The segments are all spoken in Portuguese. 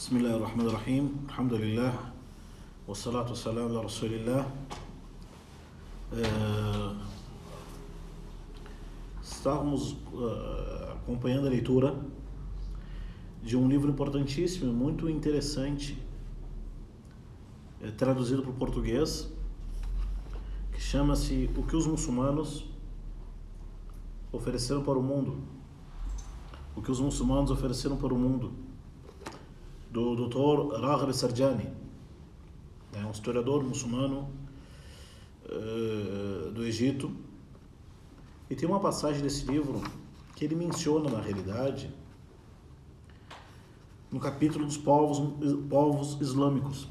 Bismillahirrahmanirrahim. Alhamdulillah. Wassalatu wassalamu ala Rasulillah. Estávamos acompanhando a leitura de um livro importantíssimo, muito interessante, traduzido para o português, que chama-se O que os muçulmanos ofereceram para o mundo. O que os muçulmanos ofereceram para o mundo, do Dr. Raghib Sarjani, um historiador muçulmano do Egito. E tem uma passagem desse livro que ele menciona, na realidade, no capítulo dos povos islâmicos,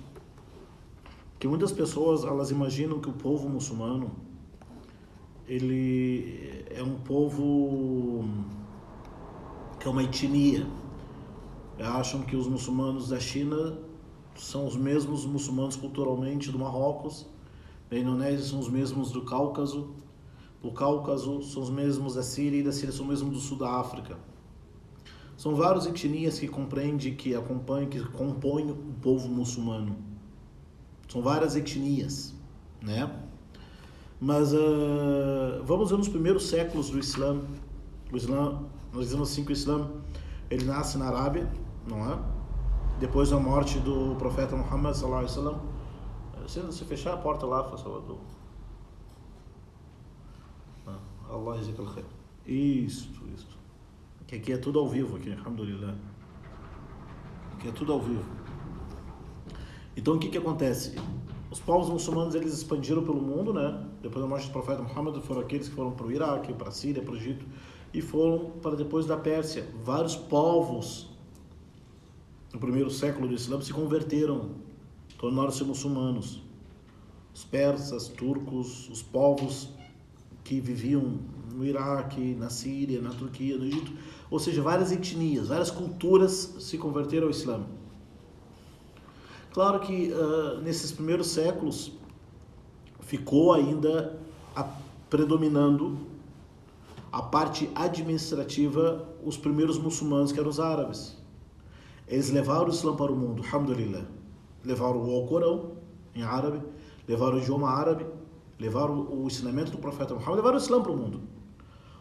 que muitas pessoas elas imaginam que o povo muçulmano ele é um povo que é uma etnia. Acham que os muçulmanos da China são os mesmos muçulmanos culturalmente do Marrocos, da Indonésia são os mesmos do Cáucaso são os mesmos da Síria, e da Síria são os mesmos do sul da África. São várias etnias que compõem o povo muçulmano. São várias etnias, né? Mas vamos ver nos primeiros séculos do Islã. Nós dizemos assim que o Islã ele nasce na Arábia, não é? Depois da morte do profeta Muhammad sallallahu alaihi wasallam. Se fechar a porta lá, faz favor. Allah yazid al-khair. Isso. Que aqui é tudo ao vivo, aqui, alhamdulillah. Aqui é tudo ao vivo. Então o que acontece? Os povos muçulmanos eles expandiram pelo mundo, né? Depois da morte do profeta Muhammad, foram aqueles que foram para o Iraque, para a Síria, para o Egito, e foram para depois da Pérsia. Vários povos no primeiro século do Islã se converteram, tornaram-se muçulmanos. Os persas, turcos, os povos que viviam no Iraque, na Síria, na Turquia, no Egito, ou seja, várias etnias, várias culturas se converteram ao Islã. Claro que nesses primeiros séculos ficou ainda predominando a parte administrativa, os primeiros muçulmanos, que eram os árabes. Eles levaram o Islã para o mundo, alhamdulillah. Levaram o Alcorão em árabe, levaram o idioma árabe, levaram o ensinamento do profeta Muhammad, levaram o Islã para o mundo.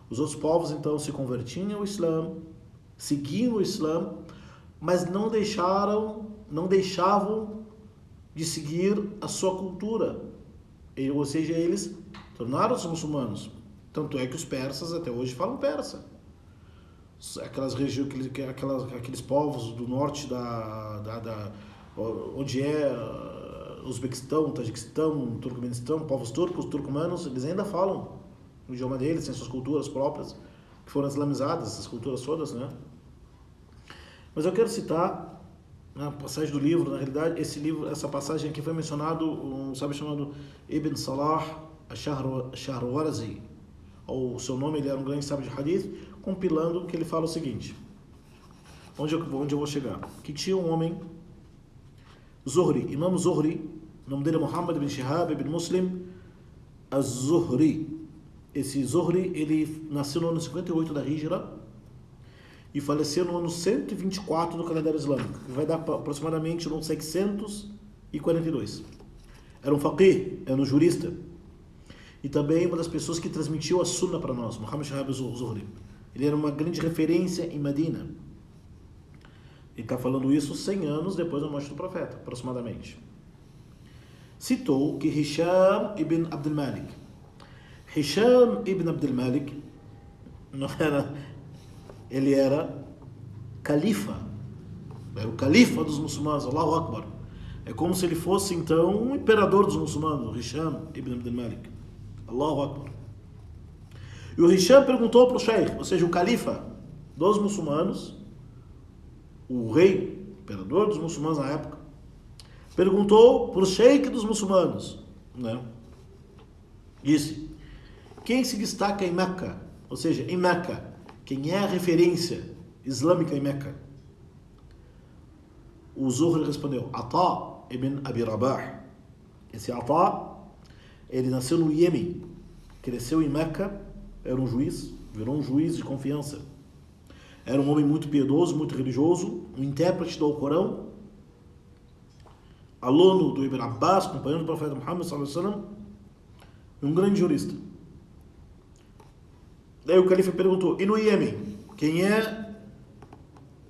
Os outros povos então se convertiam ao Islã, seguiam o Islã, mas não deixavam de seguir a sua cultura. Ou seja, eles tornaram-se muçulmanos. Tanto é que os persas até hoje falam persa. Aquelas regiões, aqueles povos do norte onde é Uzbequistão, Tajiquistão, Turcomenistão, povos turcos, turcomanos, eles ainda falam o idioma deles, têm suas culturas próprias, que foram islamizadas, essas culturas todas, né? Mas eu quero citar a passagem do livro. Na realidade, essa passagem aqui foi mencionado um sábio chamado Ibn Salah Ash-Shahrawarzi. O seu nome, ele era um grande sábio de hadith, compilando que ele fala o seguinte. Onde eu vou chegar? Que tinha um homem, Zuhri, Imam Zuhri, o nome dele é Muhammad ibn Shihab ibn Muslim az-Zuhri. Esse Zuhri, ele nasceu no ano 58 da Hijra e faleceu no ano 124 do calendário islâmico, que vai dar aproximadamente no 642. Era um faqih, era um jurista, e também uma das pessoas que transmitiu a Sunna para nós, Muhammad Shihab az-Zuhri. Ele era uma grande referência em Medina. Ele está falando isso 100 anos depois da morte do profeta, aproximadamente. Citou que Hisham ibn Abd al-Malik. Hisham ibn Abd al-Malik ele era califa. Era o califa dos muçulmanos, Allahu Akbar. É como se ele fosse então um imperador dos muçulmanos, Hisham ibn Abd al-Malik. Allahu Akbar. E o Hisham perguntou para o sheikh, ou seja, o califa dos muçulmanos, o rei, imperador dos muçulmanos na época, perguntou para o sheikh dos muçulmanos, né? Disse: quem se destaca em Meca? Ou seja, em Meca, quem é a referência islâmica em Meca? O Zuhri respondeu: Ata ibn Abi Rabah. Esse Ata, ele nasceu no Iêmen, cresceu em Meca, era um juiz, virou um juiz de confiança. Era um homem muito piedoso, muito religioso, um intérprete do Alcorão, aluno do Ibn Abbas, companheiro do profeta Muhammad sallallahu alaihi wasallam, e um grande jurista. Daí o califa perguntou, e no Iêmen? Quem é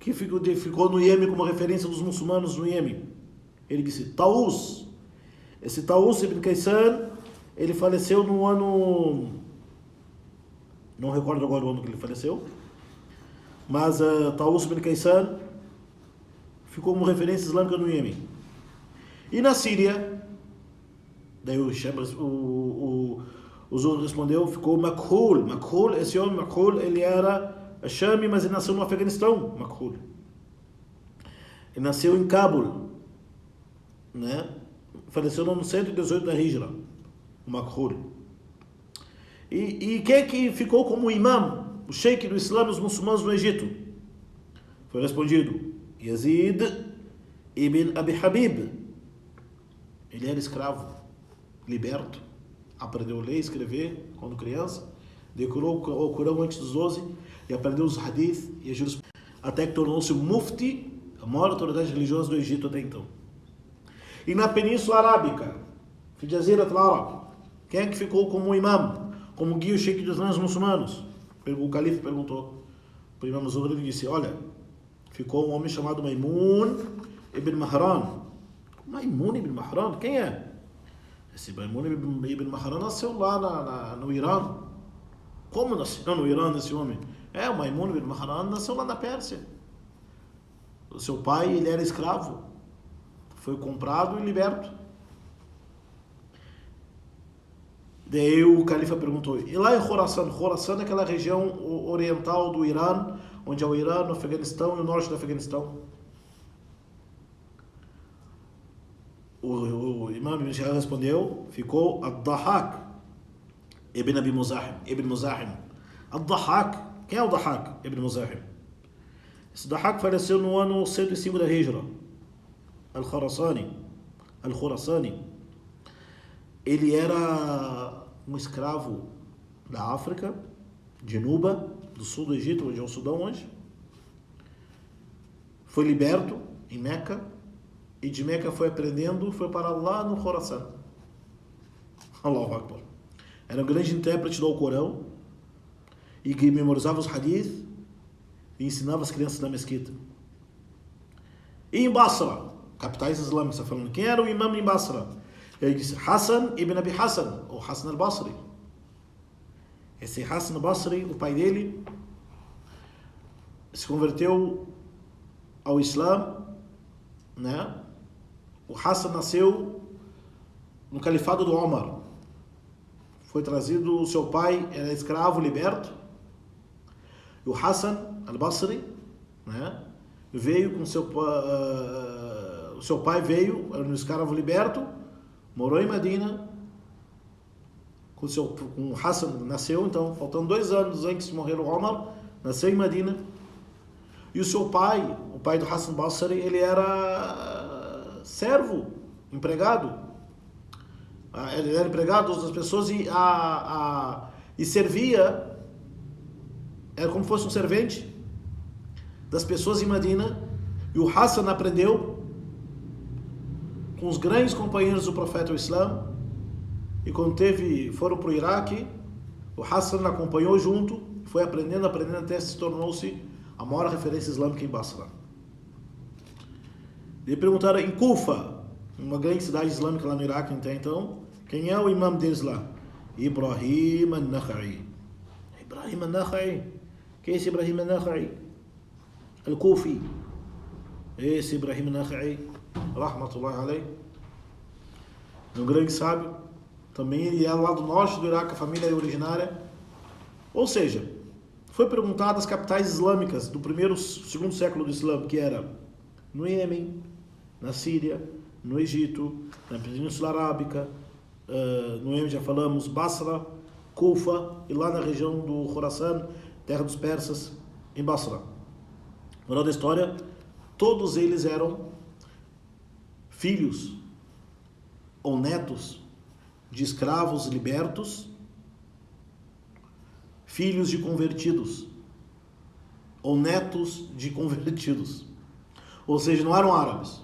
que ficou no Iêmen como referência dos muçulmanos no Iêmen? Ele disse, Taus. Esse Taus ibn Kaysan, ele faleceu no ano... Não recordo agora o ano que ele faleceu. Mas Taus ibn Kaysan ficou como referência islâmica no Iêmen. E na Síria, daí o Zuhri respondeu, ficou Makhul. Makhul, esse homem, Makhul, ele era Shami, mas ele nasceu no Afeganistão, Makhul. Ele nasceu em Cabul, né? Faleceu no ano 118 da Hijra, o Makhul. E quem é que ficou como imam, o sheik do Islã dos muçulmanos no Egito? Foi respondido, Yazid ibn Abi Habib. Ele era escravo, liberto, aprendeu a ler e escrever quando criança, decorou o Corão antes dos 12 e aprendeu os hadith e a jurisprudência, até que tornou-se o mufti, a maior autoridade religiosa do Egito até então. E na Península Arábica, fi Jazirat al-Arab, quem é que ficou como imam, como guia o sheik dos islãs muçulmanos? O califa perguntou para o imam Zuhri, ele disse, olha, ficou um homem chamado Maimun ibn Mahran. Maimun ibn Mahran? Quem é? Esse Maimun ibn Mahran nasceu lá no Irã. Como nasceu no Irã esse homem? O Maimun ibn Mahran nasceu lá na Pérsia. O seu pai, ele era escravo. Foi comprado e liberto. Daí o califa perguntou, e lá em Khorasan? Khorasan é aquela região oriental do Irã, onde é o Irã, o Afeganistão e o norte do Afeganistão. O imam Ibn Shihab respondeu, ficou Ad-Dahak ibn Abi Muzahim. Ad-Dahak, quem é o Dahak ibn Muzahim? Esse Dahak faleceu no ano 105 da Hijra. Al-Khurasani. Ele era um escravo da África, de Nuba, do sul do Egito, onde é o Sudão hoje. Foi liberto em Meca, e de Meca foi aprendendo, foi parar lá no Khorasan. Allahu Akbar. Era um grande intérprete do Alcorão, e que memorizava os hadith, e ensinava as crianças na mesquita. E em Basra, capitais islâmicas, está falando, quem era o imam em Basra? Ele disse, Hassan ibn Abi Hassan, ou Hassan al-Basri. Esse Hassan al-Basri, o pai dele, se converteu ao Islã, né? O Hassan nasceu no califado do Omar. Foi trazido, o seu pai era escravo, liberto. E o Hassan al-Basri, né? Veio com seu o seu pai veio, era um escravo liberto, morou em Medina, com o Hassan nasceu, então, faltando 2 anos antes de morrer o Omar, nasceu em Medina. E o seu pai, o pai do Hassan Basri, ele era servo, empregado. Ele era empregado das pessoas e servia, era como se fosse um servente das pessoas em Medina. E o Hassan aprendeu com os grandes companheiros do profeta do Islã, e quando foram para o Iraque, o Hassan acompanhou junto, foi aprendendo, até se tornou-se a maior referência islâmica em Basra. E perguntaram em Kufa, uma grande cidade islâmica lá no Iraque até então, quem é o imam deles lá? Ibrahim al-Nakhai. Ibrahim al-Nakhai. Quem é esse Ibrahim al-Nakhai? Al-Kufi. Esse Ibrahim al-Nakhai, rahmatullahi alayhi, um grande sábio, também ele é lá do norte do Iraque, a família é originária. Ou seja, foi perguntado as capitais islâmicas do segundo século do Islã, que era no Iêmen, na Síria, no Egito, na Península Arábica, no Iêmen já falamos, Basra, Kufa, e lá na região do Khorasan, terra dos persas, em Basra. Moral da história, todos eles eram filhos ou netos de escravos libertos, filhos de convertidos, ou netos de convertidos. Ou seja, não eram árabes.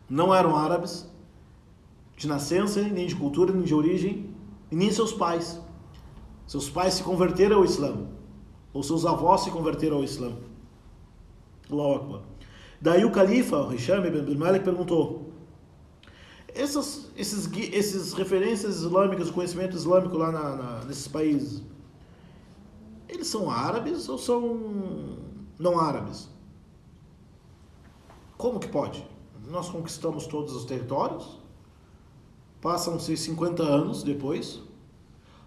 não eram árabes, de nascença, nem de cultura, nem de origem, e nem seus pais. Seus pais se converteram ao Islã, ou seus avós se converteram ao Islã. Allahu Akbar. Daí o califa, o Hisham ibn Abdul Malik, perguntou: esses referências islâmicas, o conhecimento islâmico lá nesses países, eles são árabes ou são não árabes? Como que pode? Nós conquistamos todos os territórios, passam-se 50 anos depois,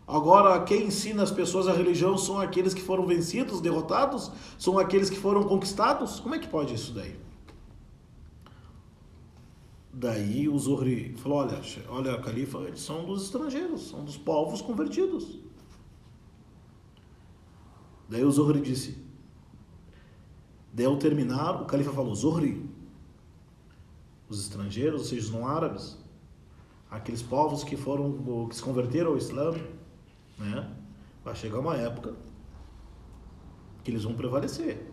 agora quem ensina as pessoas a religião são aqueles que foram vencidos, derrotados? São aqueles que foram conquistados? Como é que pode isso daí? Daí o Zuhri falou: olha, califa, eles são dos estrangeiros, são dos povos convertidos. Daí o Zuhri disse, daí ao terminar, o califa falou: Zuhri, os estrangeiros, ou seja, os não árabes, aqueles povos que se converteram ao Islã, né? Vai chegar uma época que eles vão prevalecer.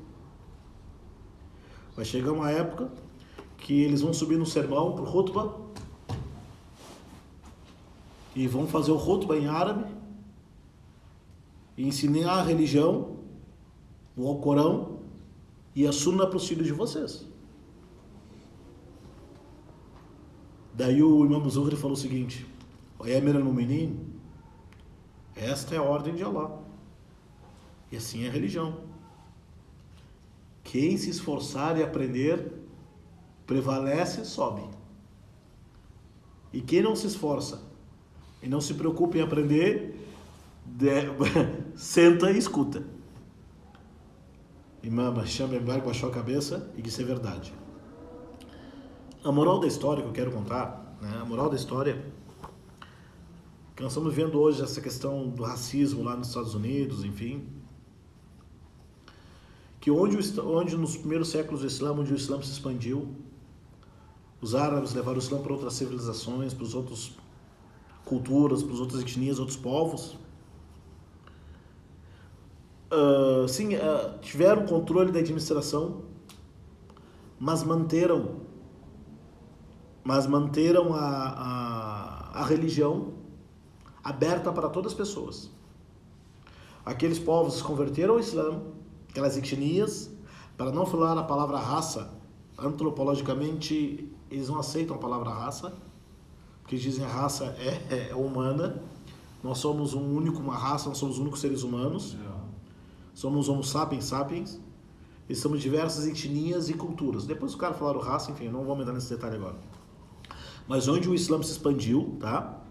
Vai chegar uma época que eles vão subir no sermão pro khutbah e vão fazer o khutbah em árabe e ensinar a religião, o Alcorão e a Sunna para os filhos de vocês. Daí o Imam Zuhri falou o seguinte: o Emir al-Mu'minin, esta é a ordem de Allah e assim é a religião. Quem se esforçar e aprender prevalece e sobe. E quem não se esforça e não se preocupa em aprender, senta e escuta. Imam Hisham ibn Malik baixou a cabeça e disse: é verdade. A moral da história que eu quero contar, né? A moral da história que nós estamos vendo hoje, essa questão do racismo lá nos Estados Unidos, enfim, que onde nos primeiros séculos do Islã, onde o Islã se expandiu, os árabes levaram o Islã para outras civilizações, para as outras culturas, para as outras etnias, outros povos. Tiveram controle da administração, mas manteram a religião aberta para todas as pessoas. Aqueles povos se converteram ao Islã, aquelas etnias, para não falar a palavra raça, antropologicamente eles não aceitam a palavra raça, porque dizem a raça é humana, nós somos uma raça, nós somos os únicos seres humanos, somos homo sapiens sapiens, e somos diversas etnias e culturas. Depois o cara falaram raça, enfim, não vou entrar nesse detalhe agora. Mas onde o Islã se expandiu, tá?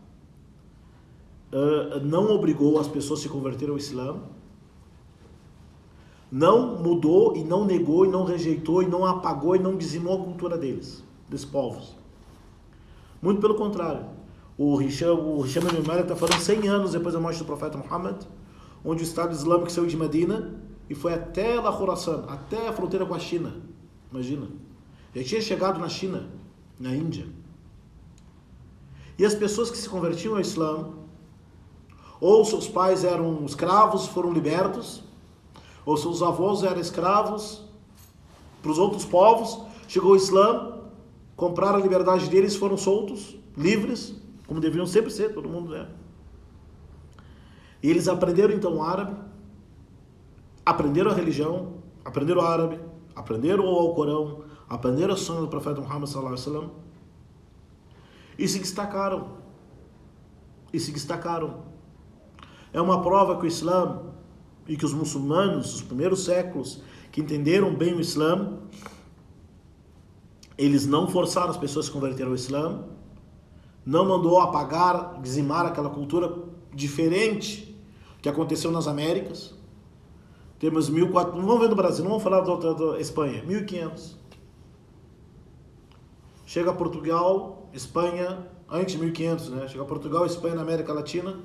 Não obrigou as pessoas a se converter ao Islã, não mudou e não negou e não rejeitou e não apagou e não dizimou a cultura desses povos. Muito pelo contrário. O Hisham ibn Malik está falando 100 anos depois da morte do profeta Muhammad, onde o Estado Islâmico saiu de Medina e foi até La Khurasan, até a fronteira com a China. Imagina. Já tinha chegado na China, na Índia. E as pessoas que se convertiam ao Islã, ou seus pais eram escravos, foram libertos, ou seus avós eram escravos para os outros povos, chegou o Islã, compraram a liberdade deles, foram soltos, livres, como deveriam sempre ser, todo mundo é. E eles aprenderam então o árabe, aprenderam a religião, aprenderam o árabe, aprenderam o Alcorão, aprenderam a sunna do profeta Muhammad sallallahu alaihi wasallam e se destacaram. É uma prova que o Islã e que os muçulmanos, os primeiros séculos, que entenderam bem o Islã, eles não forçaram as pessoas a se converter ao Islã, não mandou apagar, dizimar aquela cultura diferente que aconteceu nas Américas. Temos 1400, não vamos ver no Brasil, não vamos falar da Espanha, 1500. Chega a Portugal, Espanha, antes de 1500, né? Chega a Portugal, Espanha na América Latina,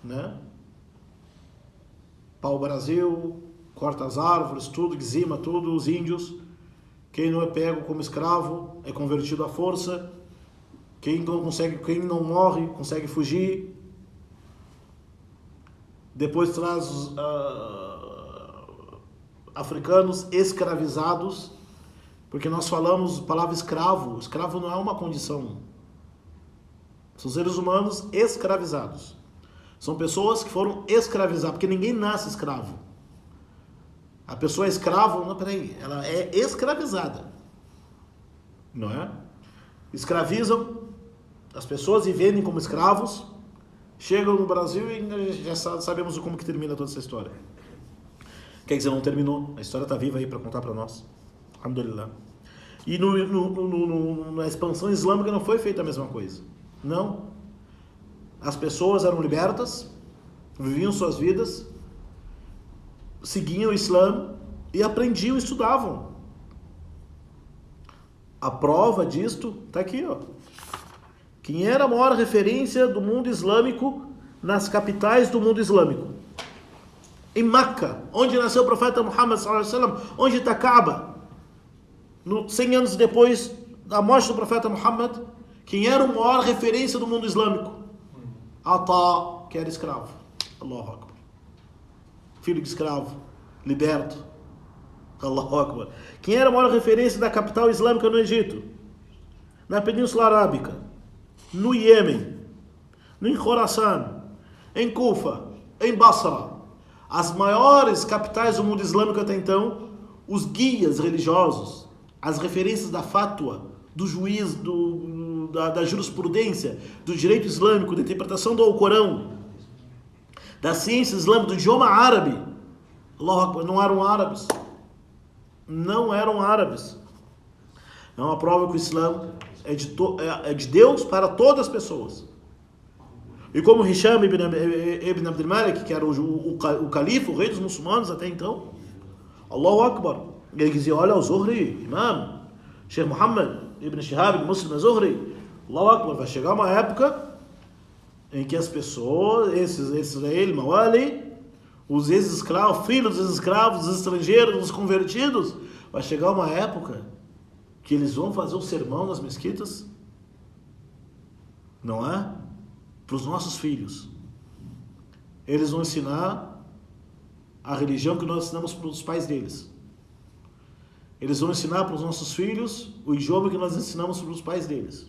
né? Pau-Brasil, corta as árvores, tudo, dizima tudo, os índios. Quem não é pego como escravo é convertido à força. Quem não morre, consegue fugir. Depois traz os africanos escravizados Porque nós falamos a palavra escravo. Escravo não é uma condição. São seres humanos escravizados. São pessoas que foram escravizadas, porque ninguém nasce escravo. A pessoa é escrava, não, peraí, ela é escravizada. Não é? Escravizam as pessoas e vendem como escravos. Chegam no Brasil e já sabemos como que termina toda essa história. Quer dizer, não terminou. A história está viva aí para contar para nós. Alhamdulillah. E na expansão islâmica não foi feita a mesma coisa. Não. As pessoas eram libertas, viviam suas vidas, seguiam o Islã e aprendiam, estudavam. A prova disto está aqui, ó. Quem era a maior referência do mundo islâmico nas capitais do mundo islâmico? Em Meca, onde nasceu o profeta Muhammad sallallahu alaihi wasallam, onde está Kaaba? 100 anos depois da morte do profeta Muhammad, quem era a maior referência do mundo islâmico? Ata, que era escravo. Allahu Akbar. Filho de escravo, liberto. Allahu Akbar. Quem era a maior referência da capital islâmica no Egito? Na Península Arábica, no Iêmen, em Khorasan, em Kufa, em Basra. As maiores capitais do mundo islâmico até então, os guias religiosos, as referências da fatwa, do juiz, da jurisprudência, do direito islâmico, da interpretação do Alcorão, da ciência islâmica, do idioma árabe, Allahu Akbar, não eram árabes. Não eram árabes. É uma prova que o Islã é de Deus para todas as pessoas. E como Hisham ibn Abd al-Malik, que era o califa, o rei dos muçulmanos até então, Allahu Akbar, ele dizia, olha o Zuhri, imam, Sheikh Muhammad ibn Shihab ibn Muslim Zuhri, Allahu Akbar, vai chegar uma época em que as pessoas, esses Israel, Mawali, os ex-escravos, filhos dos escravos, dos estrangeiros, dos convertidos, vai chegar uma época que eles vão fazer o sermão nas mesquitas, não é? Para os nossos filhos. Eles vão ensinar a religião que nós ensinamos para os pais deles. Eles vão ensinar para os nossos filhos o idioma que nós ensinamos para os pais deles.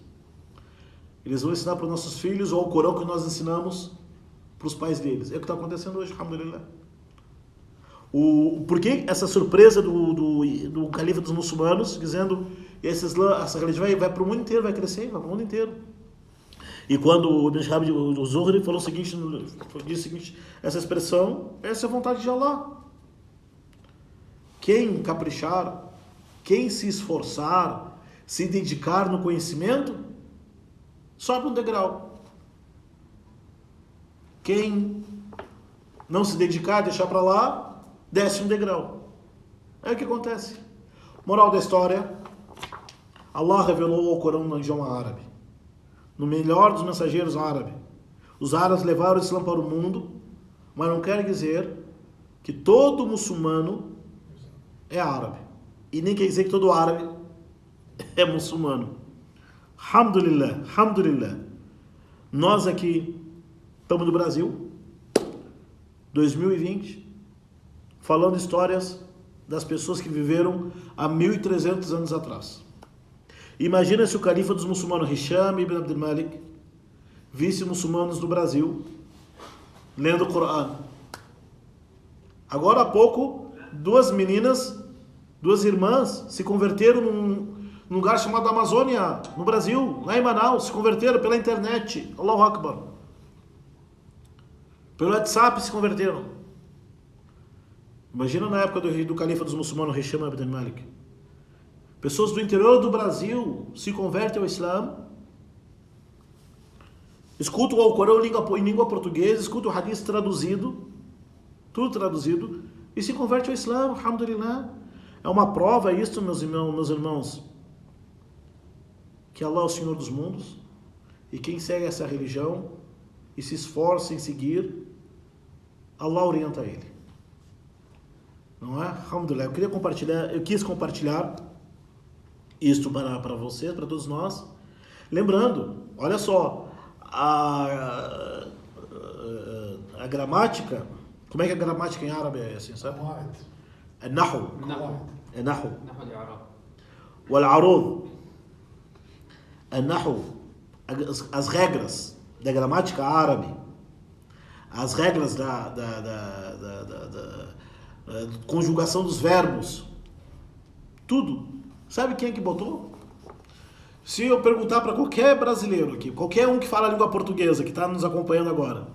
Eles vão ensinar para os nossos filhos o Alcorão que nós ensinamos para os pais deles. É o que está acontecendo hoje, alhamdulillah. Por que essa surpresa do califa dos muçulmanos, dizendo que essa religião vai para o mundo inteiro, vai crescer, vai para o mundo inteiro. E quando o Ibn Shihab, o Zuhri, falou o seguinte, disse o seguinte, essa expressão, essa é a vontade de Allah. Quem caprichar, quem se esforçar, se dedicar no conhecimento, sobe um degrau. Quem não se dedicar, deixar para lá, desce um degrau. É o que acontece. Moral da história, Allah revelou o Alcorão no idioma árabe. No melhor dos mensageiros árabes. Os árabes levaram o Islã para o mundo, mas não quer dizer que todo muçulmano é árabe. E nem quer dizer que todo árabe é muçulmano. Alhamdulillah, alhamdulillah. Nós aqui estamos no Brasil, 2020, falando histórias das pessoas que viveram há 1300 anos atrás. Imagina se o califa dos muçulmanos, Hisham ibn Abd al-Malik, visse muçulmanos do Brasil lendo o Corão. Agora há pouco, duas irmãs, se converteram num lugar chamado Amazônia, no Brasil, lá em Manaus, se converteram pela internet. Allahu Akbar. Pelo WhatsApp se converteram. Imagina na época do califa dos muçulmanos, Hisham ibn Malik. Pessoas do interior do Brasil se convertem ao Islã, escutam o Alcorão em língua portuguesa, escutam o hadith traduzido, tudo traduzido, e se convertem ao Islã, alhamdulillah. É uma prova isso, meus irmãos, que Allah é o Senhor dos mundos, e quem segue essa religião e se esforça em seguir, Allah orienta ele. Não é? Alhamdulillah. Eu quis compartilhar isto para vocês, para todos nós. Lembrando, olha só, a gramática, como é que a gramática em árabe é assim, sabe? É nahu. É nahu. والعروض النحو, as regras da gramática árabe, as regras da conjugação dos verbos, tudo. Sabe quem é que botou? Se eu perguntar para qualquer brasileiro aqui, qualquer um que fala a língua portuguesa, que está nos acompanhando agora,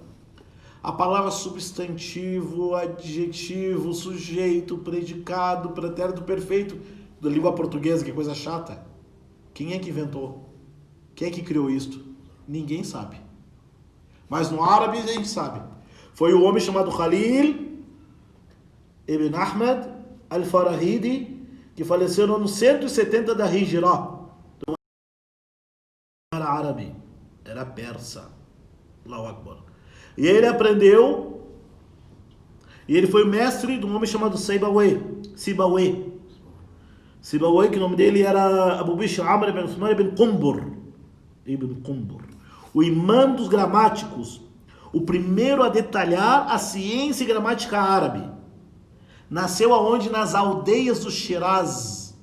a palavra substantivo, adjetivo, sujeito, predicado, pretérito perfeito da língua portuguesa, que é coisa chata, quem é que inventou? Quem é que criou isto? Ninguém sabe. Mas no árabe a gente sabe. Foi o homem chamado Khalil ibn Ahmed al-Farahidi, que faleceu no ano 170 da Hijra. Então, era árabe, era persa. Allahu Akbar. E ele aprendeu, e ele foi mestre de um homem chamado Sibawayh, que o nome dele era Abu Bishr Amr ibn Uthman ibn Qumbur, o imã dos gramáticos, o primeiro a detalhar a ciência e gramática árabe. Nasceu aonde? Nas aldeias do Shiraz,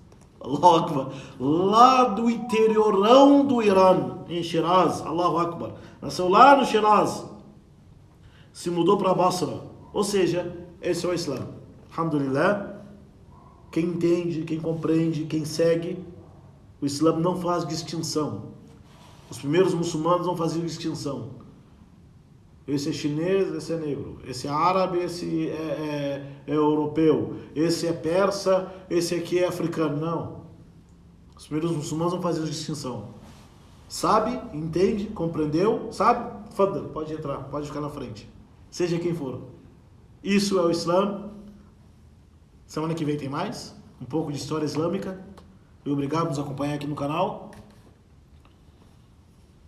Allahu Akbar, lá do interiorão do Irã, em Shiraz, Allahu Akbar. Nasceu lá no Shiraz, se mudou para Basra, ou seja, esse é o Islã. Alhamdulillah. Quem entende, quem compreende, quem segue, o Islã não faz distinção. Os primeiros muçulmanos não faziam distinção. Esse é chinês, esse é negro. Esse é árabe, esse é europeu. Esse é persa, esse aqui é africano. Não. Os primeiros muçulmanos não faziam distinção. Sabe, entende, compreendeu, sabe? Fadal, pode entrar, pode ficar na frente. Seja quem for. Isso é o Islã. Semana que vem tem mais, um pouco de história islâmica. E obrigado por nos acompanhar aqui no canal.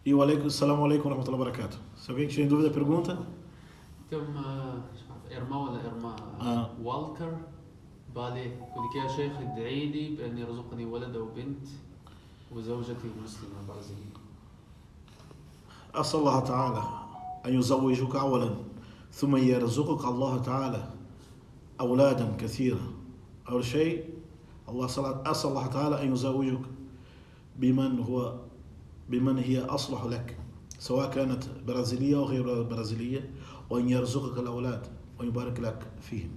E o assalamu alaikum wa rahmatullahi wa barakatuh. Se alguém tiver dúvida, pergunta. Tem uma irmã والكر بالي يقول لك يا شيخ ادعي لي بأن يرزقني ولد أو بنت وزوجتي مسلمة برازيلية. أسأل الله تعالى أن يزوجك أولا ثم يرزقك الله تعالى أولادا كثيرة. أول شيء أسأل الله تعالى أن يزوجك بمن هي أصلح لك، سواء كانت برازيلية أو غير برازيلية، وأن يرزقك الأولاد ويبارك لك فيهم.